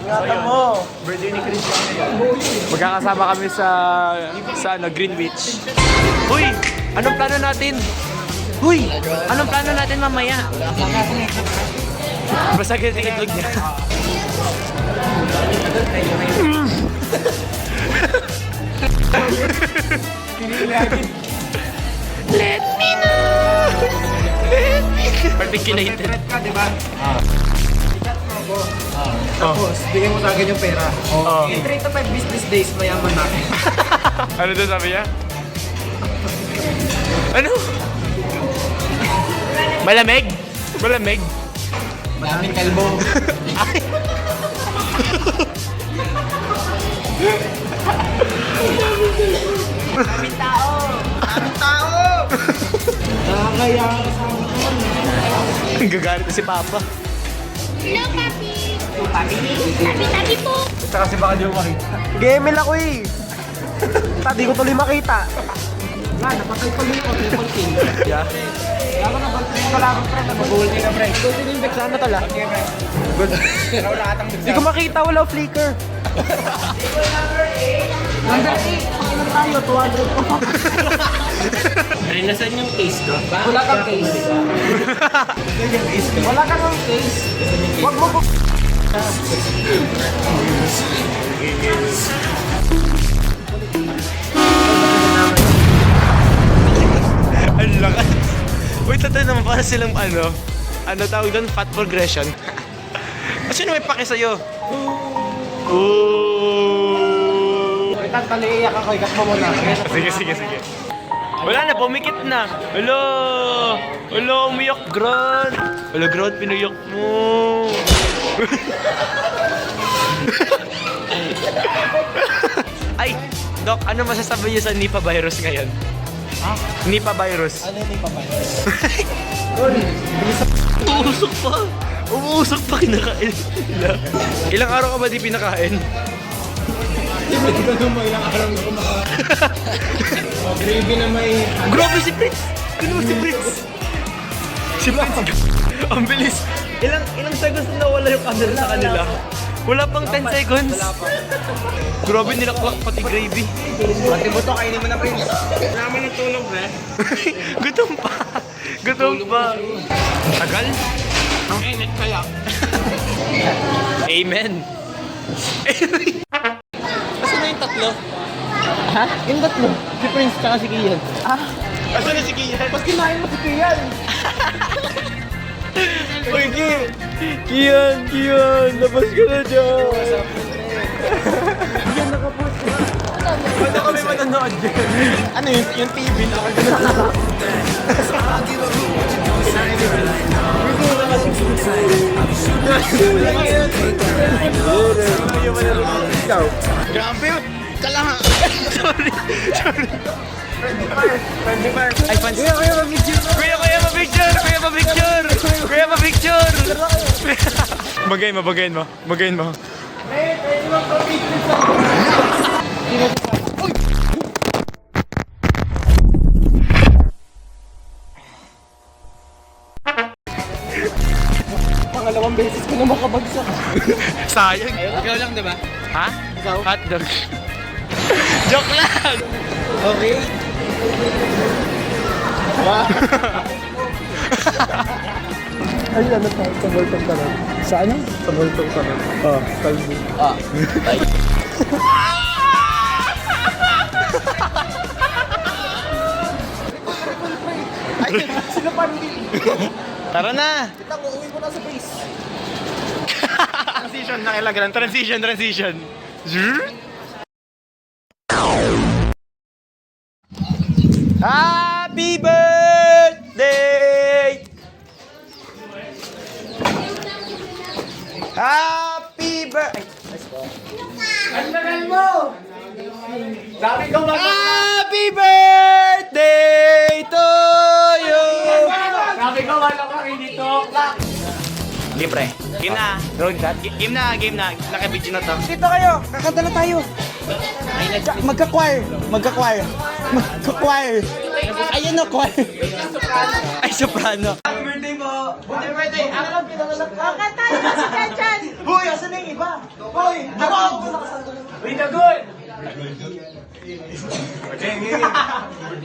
Ingatan mo. Birthday ni Chris ngayon. Magkakasama kami sa Greenwich. Uy! Anong plano natin? Uy! Anong plano natin mamaya? Basta ganyan yung itlog niya. Let me know! Let me know! Particulated. Ka, di ba? Tapos, bigyan mo sa akin yung pera. In 3 to 5 business days, mayaman natin. Ano doon sabi niya? Ano? Malamig? Malamig? Maraming kalbo. Maraming tao! Maraming tao! Nakakaya ka sa akin. Gagalit na si Papa. Hello, Papi! Papi po! Basta kasi baka di mo makita. Gemel ako eh! Di ko tuloy makita. Nga, napatay pa yung triple kill. Yeah? Ako na, kalaban pre, mag-ulti na pre. Ulti na yung Vexana tala. Okay, pre. Good. Ikaw lahat ang Vexana. Di ko makita, wala flicker. Number 8, pakilang tayo, 200 po. Ay, nasan yung case ko? Wala kang case. Wala kang case. Wag mo po. Ang lakas. Wait, totoo naman para silang ano tawag doon? Fat progression. Sino may pake sa'yo? Ooh. Wait, taliiyak ako, ikat mo muna. Sige. Wala na, pumikit na. Hello! Hello, umiyak, Grant. Hello, Grant, pinuyok mo. Ay, Doc, ano masasabi niyo sa Nipah virus ngayon? Ha? Nipah virus. Ano yung ipapayo? Umuusok pa! Umuusok pa kinakain. Ilang araw ka ba di pinakain? Hindi ko naman ilang araw na kumakain. Gravy na may... Grabe si Prince! Ano si Prince? Si Prince, ang bilis. Ilang seconds na nawala yung camera sa kanila? Wala pang 10 seconds. Grabe nila pati gravy. Pati mo to, kainin mo na, Prince. Naman ng tulog, pre. Gutom pa. Gutom pa. Tagal? Ang init kaya. Amen. Kasi na yung tatlo. Ha? Yung tatlo. Si Prince tsaka si Kian. Ah? Asan na si Kian? Mas kinain mo si Kian. Uy, Kian! Labas ka na dyan! Kian nakapost. Ano kami manonood dyan? Ano yung TV na ako ganun. Ikaw. Grabe! Kalaha! Sorry! Ay, fans! Kuya, mag-video. Kuya, ma-picture! Bagayin mo. Pangalawang beses ko na makabagsak. Sayang! Ikaw lang, di ba? Ha? Ikaw? Hotdog. Joke lang! Okay. Ay, ano tayo? Sa Voltong Kanan. Sa ano? Sa Voltong Kanan. Kalbo. Ay, sila pa rin. Tara na! Kita mo, uwi mo na sa base. Transition na kailangan. Transition. Happy birthday! Happy birthday! Ang tagal mo! Dami kang Happy birthday to you! Dami kang hindi to. Game pre. Game na. Road shot. Game na. Naka-video na to. Dito kayo, kakanta na tayo. Magka-choir. Ayun na, choir. Ay, soprano. Happy birthday po. Happy birthday. Ako lang pinanganak ka. Kanta na si Kanchan! Hoy, asan na yung iba? Hoy!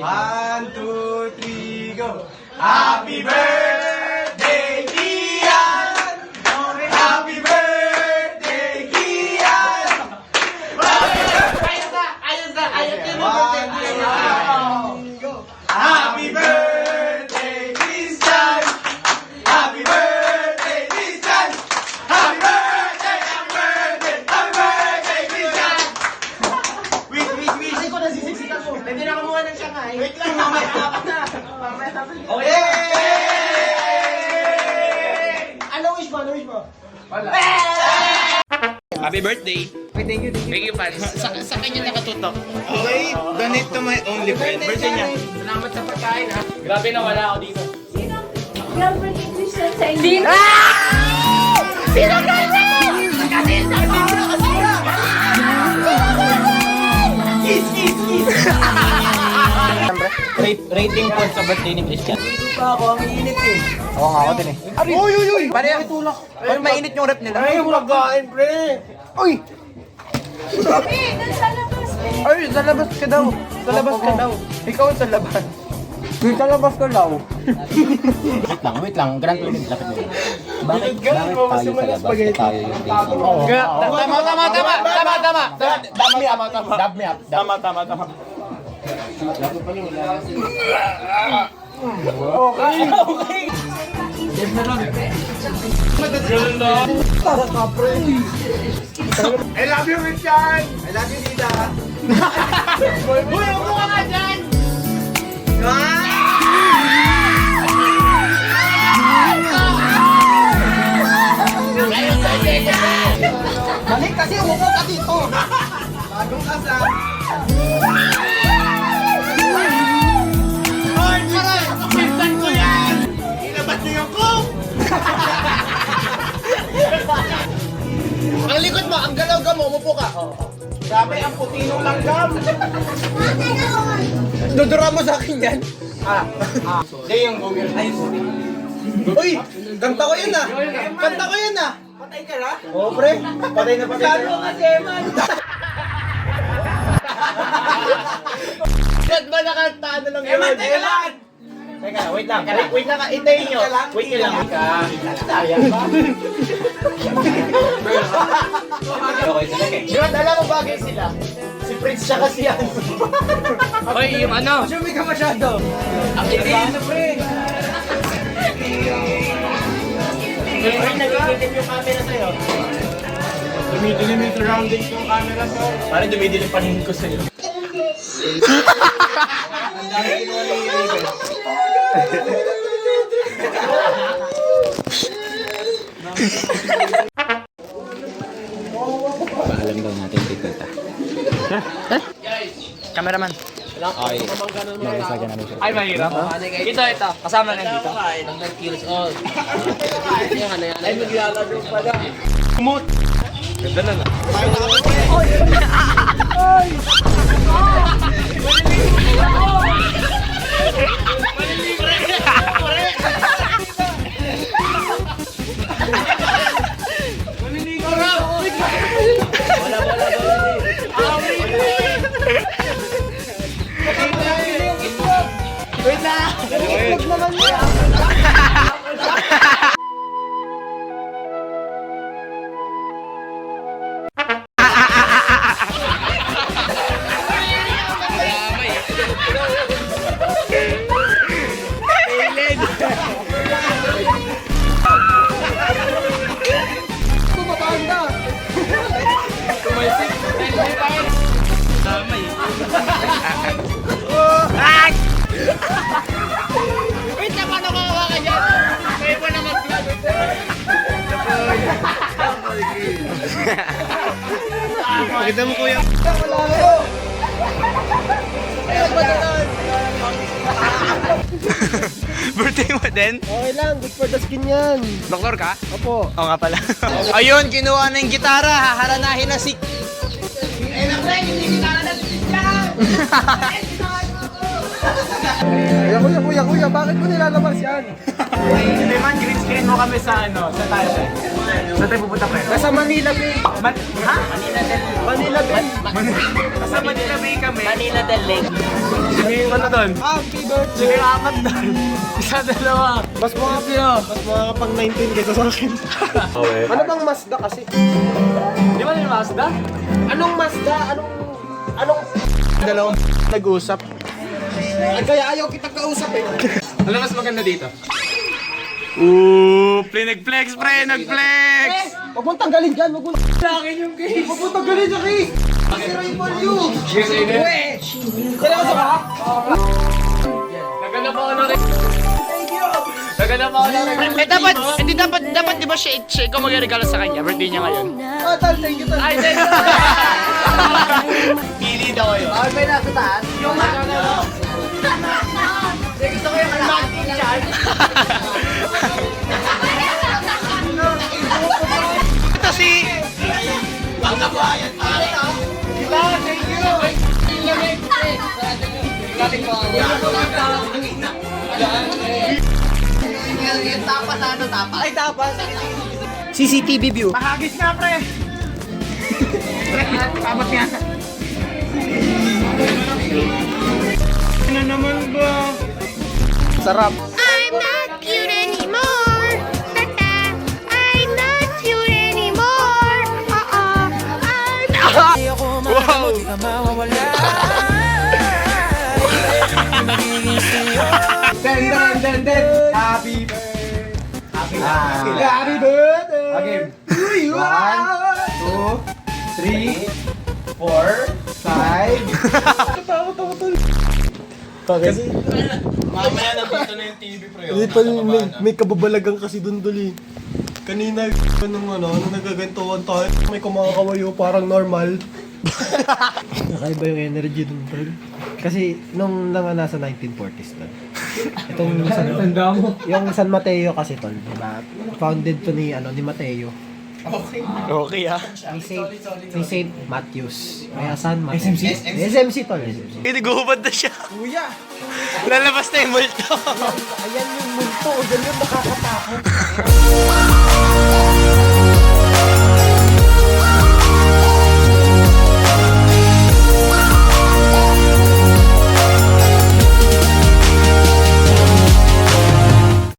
1, 2, 3, go! Happy birthday, Kian! Happy birthday, Kian! Happy birthday, Christian! Happy birthday, Christian! Happy birthday, happy birthday, happy birthday, Christian! Wait. Ay ko, nasisiksikan mo. Pwede na kumuha ng Shanghai. Wait lang, mamaya na. Okay! Ano wish mo? Wala. Happy birthday! Thank you. Thank you, fans. Sa kanya nakatutok. Okay, donate to my only friend. Birthday niya. Salamat sa pagkain, ha? Grabe na wala ako dito. Girlfriend ni Christian sa inyo. Sino girlfriend? Kasi sa Rating po sa birthday ni Christian. Oo nga ako din eh. Uy! Pare, itulak. Pag mainit yung rep nila. Ay, magkain, pre! Uy! Ay, sa labas ka daw. Sa labas ka daw. Ikaw sa labas. Sa labas ka daw. Wait lang. Grand ulit. Bakit mo? Bakit tayo sa labas? Tayo yung dating. Tama. I love you, Richard! I love you, Dida! Uy, umuha ka dyan! Balik kasi, umupo ka dito! Bagong kasal! Hoy, Maray! Pinsan ko yan! Ilabas niyo yung coke! Ang likod mo, ang galaw mo, umupo ka. Grabe, ang puti nung langgam. Dudura mo sa akin yan. Hindi yung Google. Uy, kanta ko yun ah. Patay ka na? Oo, pre. Patay na. Sabi mo kasi, man. Ba't ba nakanta? Ano lang yun? Eman, teka lang. Teka, wait lang. Wait lang, itayin nyo. Wait lang. Sayang ba? Okay, sige. Diba, alam mo bagay sila? Si Prince siya kasi yan. Hoy, yung ano? Sumi ka masyado. Ang itin na, pre. Pre, nag-iitim yung camera sa'yo. Dumidilim yung surroundings yung camera sa'yo. Parang dumidilim paningin ko sa'yo. Ang dami kinuha ni Raven. Paalam daw natin kay Tita. Cameraman. Okay. Mag-isa ka namin siya. Ay, mahirap. Ito. Kasama na dito. Ay, maglalaro pala. Ganda na na. Wait na! Wait naman niya! Wait na, paano kawawa ka dyan? May mo na mag-vlog. Pakita mo, kuya. Wala ko! Ayaw ba naman? Birthday mo din? Okay lang, good for the skin yan. Doktor ka? Opo. Oo nga pala. Ayun, kinuha na yung gitara. Haharanahin na si... Eh, na pre, hindi kita na natin yan! Kuya, bakit mo nilalabas yan? Hindi man, green screen mo kami sa ano, sa tayo. Saan tayo pupunta pre? Nasa Manila Bay. Ha? Manila Bay. Sa Manila Bay kami. Manila del Lake. Sige, ano doon? Happy birthday. Sige, apat doon. Isa, dalawa. Mas makakapang 19 kaysa sa akin. Okay. Ano bang Mazda kasi? Di ba yung Mazda? Anong Mazda? Anong... Dalawang nag-usap. Ay, kaya ayaw kitang kausap eh. Ano mas maganda dito? Ooh, nag-flex pre, nag-flex! Huwag mong tanggalin dyan, huwag mong... Akin yung case! Huwag mong tanggalin yung case! Sira yung value! Yes, I did. Seryoso ka? Naganap ako na rin. Naganap ako na rin. Dapat di ba siya ikaw mag-regalo sa kanya? Birthday niya ngayon. Ah, tal, thank you, tal. Ay, thank you. Pili daw kayo. Ay, may nasa taas. Yung gusto ko yung mag-marketing charge. Ito si... Ay, tapas. CCTV view. Mahagis nga pre! Tamat nga. Ano naman ba? Sarap. I'm not cute anymore. Tata. I'm not cute anymore. I'm Wow! Den. Happy birthday. Happy birthday. Okay. 1, 2, 3, 4, 5. Kasi Mamaya nandito na yung TV pre. hindi pa may kababalagan kasi dun duli. Kanina nung nagagantuhan tayo, may kumakakawayo parang normal. Nakaiba yung energy dun tol. Kasi nung nasa 1940s tol. Itong yung San Mateo kasi tol, di ba? Founded to ni Mateo. Okay ah. Ni Saint Matthews. Kaya San Mateo. SMC tol. SMC. Naghuhubad na siya. Kuya, Lalabas na yung multo. ayan yung multo. Ganyan nakakatakot.